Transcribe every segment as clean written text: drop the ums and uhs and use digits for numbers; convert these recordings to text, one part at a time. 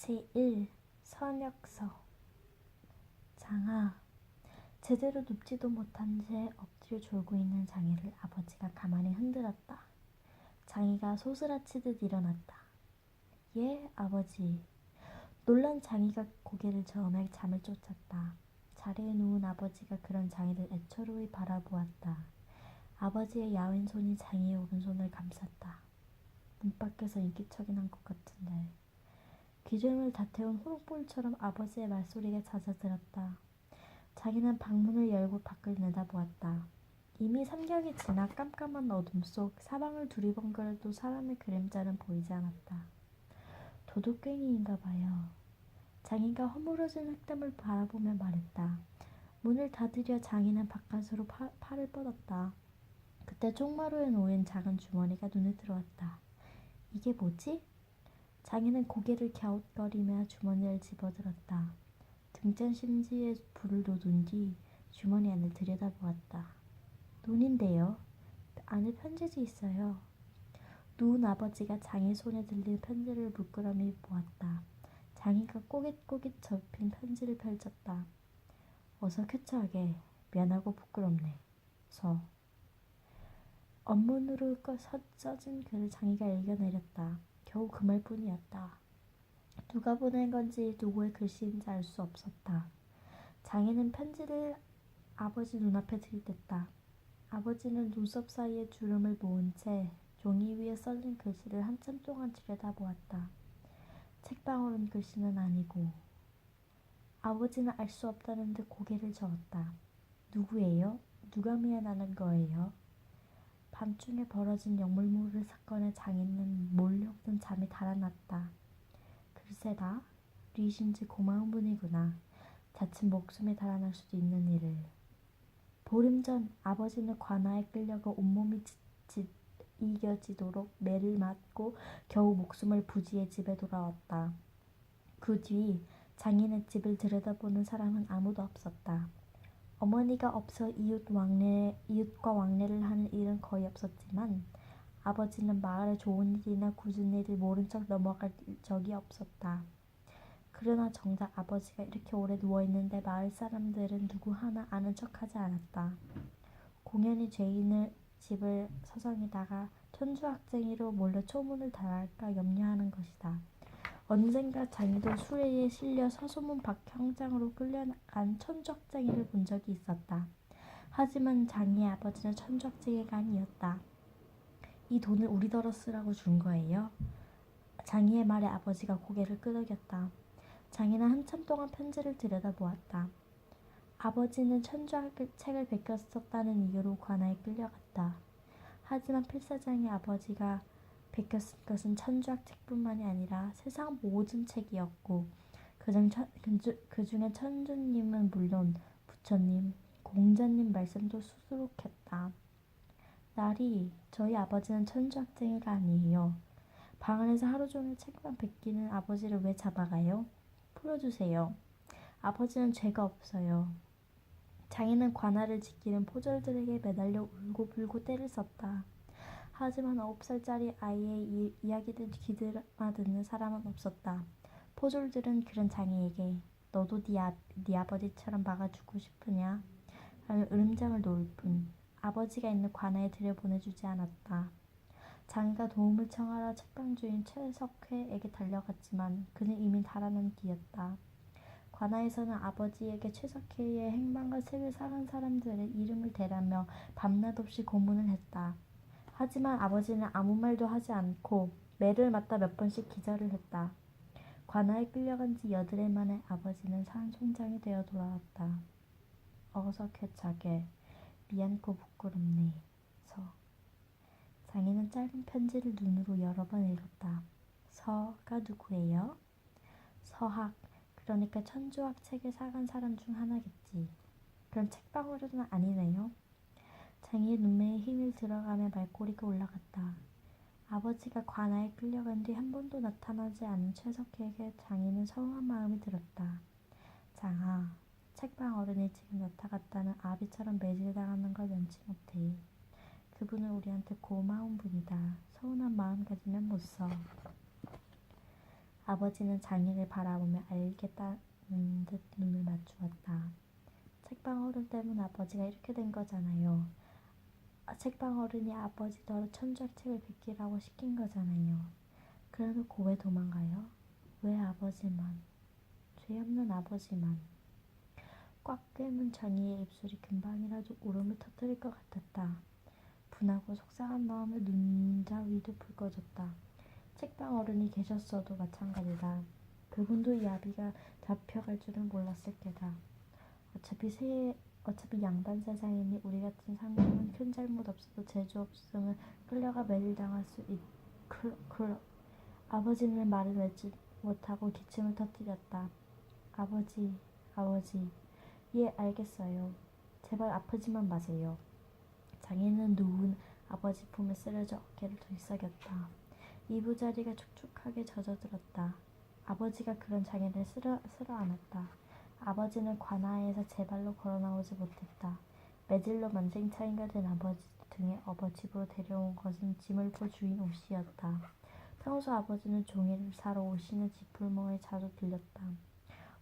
제1. 선역서. 장아, 제대로 눕지도 못한 채 엎드려 졸고 있는 장이를 아버지가 가만히 흔들었다. 장이가 소스라치듯 일어났다. 예, 아버지. 놀란 장이가 고개를 저으며 잠을 쫓았다. 자리에 누운 아버지가 그런 장이를 애처로이 바라보았다. 아버지의 야윈 손이 장이의 오른손을 감쌌다. 문 밖에서 인기척이 난 것 같은데. 귀중을 다태운 호롱불처럼 아버지의 말소리가 잦아들었다. 자기는 방문을 열고 밖을 내다보았다. 이미 삼경이 지나 깜깜한 어둠 속 사방을 두리번거려도 사람의 그림자는 보이지 않았다. 도둑갱이인가 봐요. 장이가 허물어진 흙담을 바라보며 말했다. 문을 닫으려 장이는 바깥으로 팔을 뻗었다. 그때 쪽마루에 놓인 작은 주머니가 눈에 들어왔다. 이게 뭐지? 장이는 고개를 갸웃거리며 주머니를 집어들었다. 등잔 심지에 불을 돋운 뒤 주머니 안을 들여다보았다. 논인데요. 안에 편지지 있어요. 누운 아버지가 장이 손에 들린 편지를 물끄러미 보았다. 장이가 꼬깃꼬깃 접힌 편지를 펼쳤다. 어서 쾌차하게. 미안하고 부끄럽네. 서. 언문으로 써진 글을 장이가 읽어내렸다. 겨우 그 말뿐이었다. 누가 보낸 건지 누구의 글씨인지 알 수 없었다. 장이는 편지를 아버지 눈앞에 들이댔다. 아버지는 눈썹 사이에 주름을 모은 채 종이 위에 써진 글씨를 한참 동안 들여다보았다. 책방울은 글씨는 아니고. 아버지는 알 수 없다는 듯 고개를 저었다. 누구예요? 누가 미안하는 거예요? 밤중에 벌어진 역물몰이 사건에 장이는 몰려오던 잠이 달아났다. 글쎄다. 리신지 고마운 분이구나. 자칫 목숨이 달아날 수도 있는 일을. 보름 전 아버지는 관아에 끌려가 온몸이 이겨지도록 매를 맞고 겨우 목숨을 부지해 집에 돌아왔다. 그 뒤 장인의 집을 들여다보는 사람은 아무도 없었다. 어머니가 없어 이웃과 왕래를 하는 일은 거의 없었지만 아버지는 마을에 좋은 일이나 굳은 일을 모른 척 넘어갈 적이 없었다. 그러나 정작 아버지가 이렇게 오래 누워있는데 마을 사람들은 누구 하나 아는 척하지 않았다. 공연히 죄인을 집을 서성이다가 천주학쟁이로 몰래 초문을 달할까 염려하는 것이다. 언젠가 장이도 수레에 실려 서소문 밖 형장으로 끌려간 천주학쟁이를 본 적이 있었다. 하지만 장이의 아버지는 천주학쟁이가 아니었다. 이 돈을 우리더러 쓰라고 준 거예요? 장이의 말에 아버지가 고개를 끄덕였다. 장이는 한참 동안 편지를 들여다보았다. 아버지는 천주학 책을 베꼈었다는 이유로 관아에 끌려갔다. 하지만 필사장의 아버지가 베꼈은 것은 천주학 책뿐만이 아니라 세상 모든 책이었고 그중에 천주님은 물론 부처님, 공자님 말씀도 수두룩했다. 나리, 저희 아버지는 천주학쟁이가 아니에요. 방 안에서 하루 종일 책만 베끼는 아버지를 왜 잡아가요? 풀어주세요. 아버지는 죄가 없어요. 장인은 관아를 지키는 포졸들에게 매달려 울고불고 떼를 썼다. 하지만 9살짜리 아이의 이야기를 귀담아 듣는 사람은 없었다. 포졸들은 그런 장이에게 너도 네 아버지처럼 막아주고 싶으냐? 라며 으름장을 놓을 뿐 아버지가 있는 관아에 들여보내주지 않았다. 장이가 도움을 청하러 책방주인 최석회에게 달려갔지만 그는 이미 달아난 뒤였다. 관아에서는 아버지에게 최석회의 행방과 책을 사간 사람들의 이름을 대라며 밤낮 없이 고문을 했다. 하지만 아버지는 아무 말도 하지 않고 매를 맞다 몇 번씩 기절을 했다. 관아에 끌려간 지 8일 만에 아버지는 산송장이 되어 돌아왔다. 어서 쾌차게. 미안코 부끄럽네. 서. 장인은 짧은 편지를 눈으로 여러 번 읽었다. 서가 누구예요? 서학. 그러니까 천주학 책을 사간 사람 중 하나겠지. 그럼 책방울은 아니네요. 장이의 눈매에 힘이 들어가며 말꼬리가 올라갔다. 아버지가 관아에 끌려간 뒤 한 번도 나타나지 않은 최석희에게 장이는 서운한 마음이 들었다. 장아, 책방 어른이 지금 나타났다는 아비처럼 매질당하는 걸 면치 못해. 그분은 우리한테 고마운 분이다. 서운한 마음 가지면 못 써. 아버지는 장인을 바라보며 알겠다는 듯 눈을 맞추었다. 책방 어른 때문에 아버지가 이렇게 된 거잖아요. 책방 어른이 아버지 더러 천주학 책을 베끼라고 시킨 거잖아요. 그래놓고 왜 도망가요? 왜 아버지만? 죄 없는 아버지만. 꽉 꿰문 장이의 입술이 금방이라도 울음을 터뜨릴 것 같았다. 분하고 속상한 마음에 눈자위도 붉어졌다. 책방 어른이 계셨어도 마찬가지다. 그분도 이 아비가 잡혀갈 줄은 몰랐을 게다. 어차피 양반 세상이니 우리 같은 상공은 큰 잘못 없어도 재주 없으면 끌려가 매질당할 수 아버지는 말을 맺지 못하고 기침을 터뜨렸다. 아버지, 아버지. 예, 알겠어요. 제발 아프지만 마세요. 장인은 누운 아버지 품에 쓰러져 어깨를 들썩였다. 이부자리가 촉촉하게 젖어들었다. 아버지가 그런 장인을 쓸어 안았다. 아버지는 관아에서 제 발로 걸어 나오지 못했다. 매질로 만생차인가 된 아버지 등에 업어 집으로 데려온 것은 지물포 주인 오씨였다. 평소 아버지는 종이를 사러 오씨는 지풀멍에 자주 들렸다.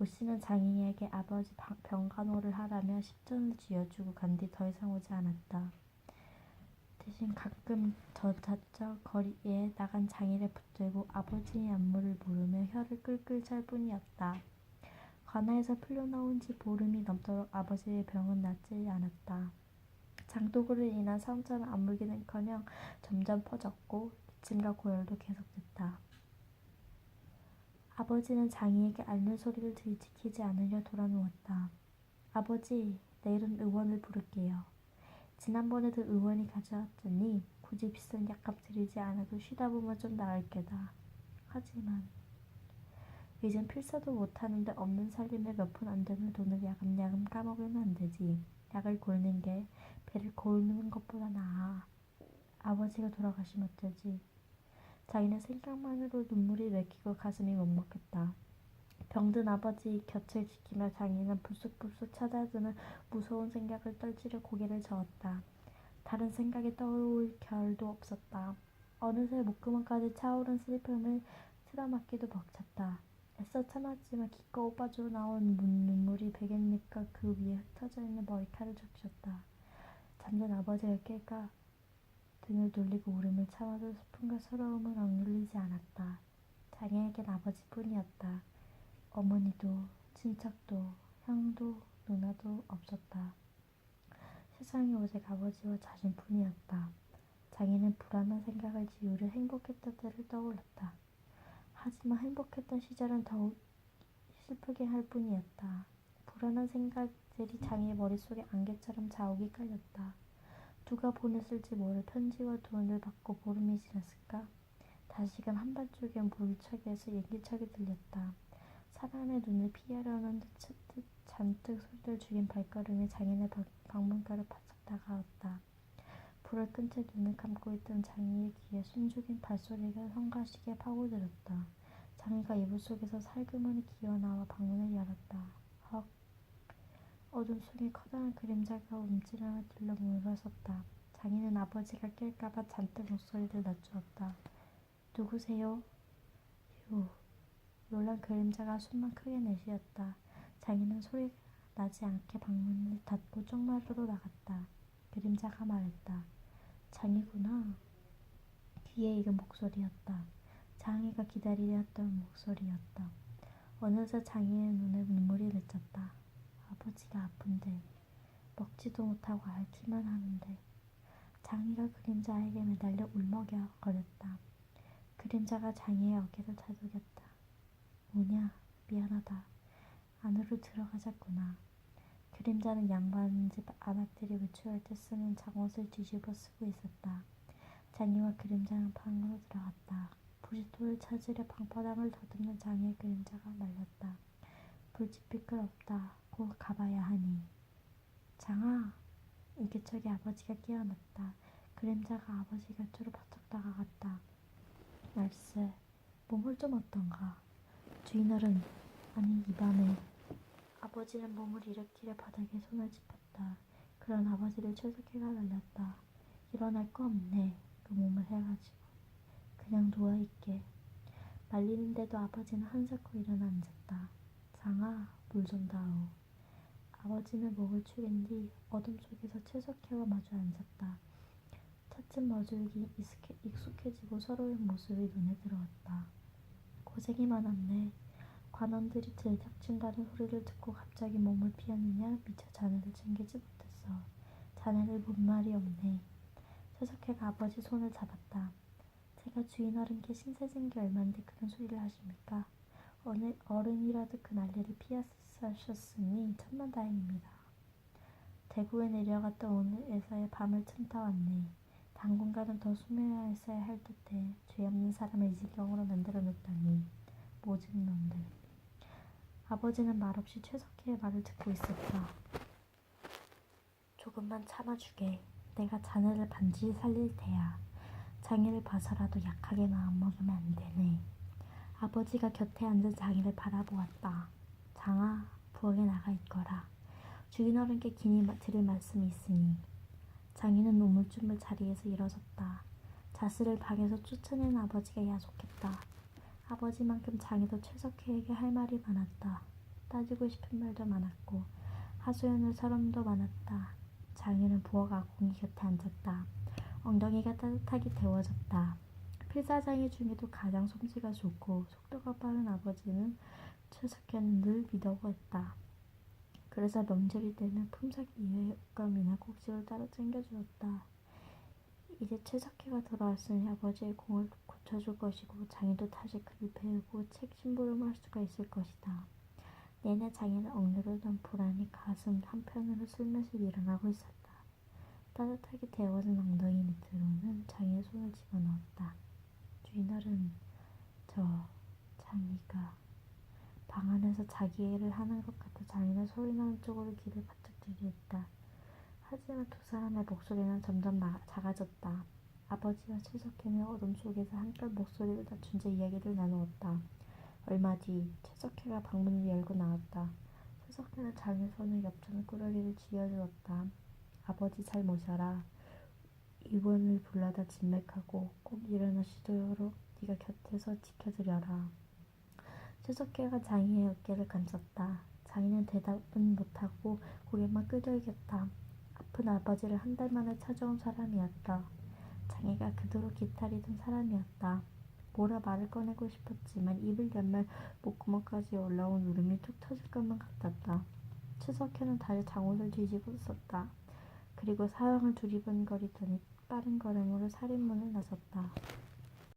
오씨는 장인에게 아버지 병간호를 하라며 10전을 쥐어주고 간 뒤 더 이상 오지 않았다. 대신 가끔 저자적 거리에 나간 장인을 붙들고 아버지의 안무를 물으며 혀를 끌끌 찰 뿐이었다. 관아에서 풀려나온 지 보름이 넘도록 아버지의 병은 낫지 않았다. 장독으로 인한 상처는 아물기는커녕 점점 퍼졌고 기침과 고열도 계속됐다. 아버지는 장이에게 앓는 소리를 들이키지 않으려 돌아누웠다. 아버지, 내일은 의원을 부를게요. 지난번에도 의원이 가져왔더니 굳이 비싼 약값 들이지 않아도 쉬다 보면 좀 나을 게다. 하지만 이젠 필사도 못하는데 없는 살림에 몇 푼 안 되는 돈을 야금야금 까먹으면 안 되지. 약을 골는 게 배를 고르는 것보다 나아. 아버지가 돌아가시면 어쩌지. 자기는 생각만으로 눈물이 맥히고 가슴이 먹먹했다. 병든 아버지 곁을 지키며 장인은 불쑥불쑥 찾아드는 무서운 생각을 떨치려 고개를 저었다. 다른 생각이 떠올 겨를도 없었다. 어느새 목구멍까지 차오른 슬픔을 틀어막기도 벅찼다. 애써 참았지만 기꺼이 빠져 나온 눈물이 베갯잎과 그 위에 흩어져 있는 머리카락을 적셨다. 잠든 아버지가 깰까 등을 돌리고 울음을 참아도 슬픔과 서러움은 억눌리지 않았다. 장애에겐 아버지뿐이었다. 어머니도 친척도 형도 누나도 없었다. 세상에 오직 아버지와 자신뿐이었다. 장애는 불안한 생각을 지우려 행복했던 때를 떠올렸다. 하지만 행복했던 시절은 더욱 슬프게 할 뿐이었다. 불안한 생각들이 장애의 머릿속에 안개처럼 자욱이 깔렸다. 누가 보냈을지 모를 편지와 돈을 받고 보름이 지났을까? 다시금 한반쪽의 물차기에서 얘기차게 들렸다. 사람의 눈을 피하려는 듯 잔뜩 소리를 죽인 발걸음이 장인의 방문가를 바짝 다가왔다. 불을 끈 채 눈을 감고 있던 장이의 귀에 숨죽인 발소리가 성가시게 파고들었다. 장이가 이불 속에서 살그머니 기어나와 방문을 열었다. 헉! 어둠 속에 커다란 그림자가 움찔하며 들러 물러섰다. 장이는 아버지가 깰까봐 잔뜩 목소리를 낮추었다. 누구세요? 휴. 놀란 그림자가 숨만 크게 내쉬었다. 장이는 소리가 나지 않게 방문을 닫고 쪽마루로 나갔다. 그림자가 말했다. 장이구나. 귀에 익은 목소리였다. 장이가 기다리려 했던 목소리였다. 어느새 장이의 눈에 눈물이 맺혔다. 아버지가 아픈데 먹지도 못하고 앓기만 하는데. 장이가 그림자에게 매달려 울먹여거렸다. 그림자가 장이의 어깨를 다독였다. 뭐냐, 미안하다. 안으로 들어가자꾸나. 그림자는 양반집 아낙들이 외출할 때 쓰는 장옷을 뒤집어 쓰고 있었다. 장이와 그림자는 방으로 들어갔다. 부싯돌을 찾으려 방바닥을 더듬는 장이의 그림자가 말렸다. 불집필 걸 없다. 곧 가봐야 하니. 장아! 인기척에 아버지가 깨어났다. 그림자가 아버지 곁으로 바짝 다가갔다. 날쌔, 몸을 좀 어떤가? 주인어른, 아니 이 밤에. 아버지는 몸을 일으키려 바닥에 손을 짚었다. 그런 아버지를 최석희가 날렸다. 일어날 거 없네. 그 몸을 해가지고. 그냥 누워있게. 말리는데도 아버지는 한사코 일어나 앉았다. 장아, 물 좀 다오. 아버지는 목을 축인 뒤 어둠 속에서 최석혜와 마주 앉았다. 차츰 머지르기 익숙해지고 서로의 모습이 눈에 들어왔다. 고생이 많았네. 관원들이 들닥친다는 소리를 듣고 갑자기 몸을 피하느냐 미처 자네를 챙기지 못했어. 자네를 본 말이 없네. 최석혜가 아버지 손을 잡았다. 제가 주인 어른께 신세진 게 얼만데 그런 소리를 하십니까? 어른이라도 그 난리를 피하셨으니 천만다행입니다. 대구에 내려갔다 오늘에서야 밤을 틈타 왔네. 당분간은 더 숨어야 했어야 할 듯해. 죄 없는 사람을 이 지경으로 만들어 놓다니. 모진 놈들. 아버지는 말없이 최석희의 말을 듣고 있었다. 조금만 참아주게. 내가 자네를 반드시 살릴 테야. 장애를 봐서라도 약하게 마음먹으면 안 되네. 아버지가 곁에 앉은 장애를 바라보았다. 장아, 부엌에 나가 있거라. 주인 어른께 긴히 드릴 말씀이 있으니. 장애는 우물쭈물 자리에서 일어섰다. 자스를 방에서 쫓아낸 아버지가 야속했다. 아버지만큼 장애도 최석혜에게 할 말이 많았다. 따지고 싶은 말도 많았고 하소연할 사람도 많았다. 장애는 부엌 아궁이 곁에 앉았다. 엉덩이가 따뜻하게 데워졌다. 필사장애 중에도 가장 솜씨가 좋고 속도가 빠른 아버지는 최석혜는 늘 믿어고 했다. 그래서 명절이 되면 품삯 이외의 옷감이나 곡식을 따로 챙겨주었다. 이제 최석혜가 돌아왔으니 아버지의 공을 고쳐줄 것이고 장애도 다시 글을 배우고 책 심부름을 할 수가 있을 것이다. 내내 장애는 억누르던 불안이 가슴 한편으로 슬며시 밀어나고 있었다. 따뜻하게 데워진 엉덩이 밑으로는 장애의 손을 집어넣었다. 주인어른, 장애가 방 안에서 자기를 하는 것 같아 장애는 소리나는 쪽으로 귀를 바짝 들이댔다. 하지만 두 사람의 목소리는 점점 작아졌다. 아버지와 최석혜는 어둠 속에서 한껏 목소리를 낮춘 채 이야기를 나누었다. 얼마 뒤 최석혜가 방문을 열고 나왔다. 최석혜는 장애 손을 엽전 꾸러기를 쥐어주었다. 아버지 잘 모셔라. 이번을 불러다 진맥하고 꼭 일어나시도록 네가 곁에서 지켜드려라. 최석혜가 장희의 어깨를 감쌌다. 장희는 대답은 못하고 고개만 끄덕였다. 아픈 아버지를 한 달 만에 찾아온 사람이었다. 장희가 그토록 기다리던 사람이었다. 뭐라 말을 꺼내고 싶었지만 입을 열면 목구멍까지 올라온 울음이 툭 터질 것만 같았다. 최석혜는 다시 장옷을 뒤집어 썼다. 그리고 사방을 두리번거리더니 빠른 걸음으로 살인문을 나섰다.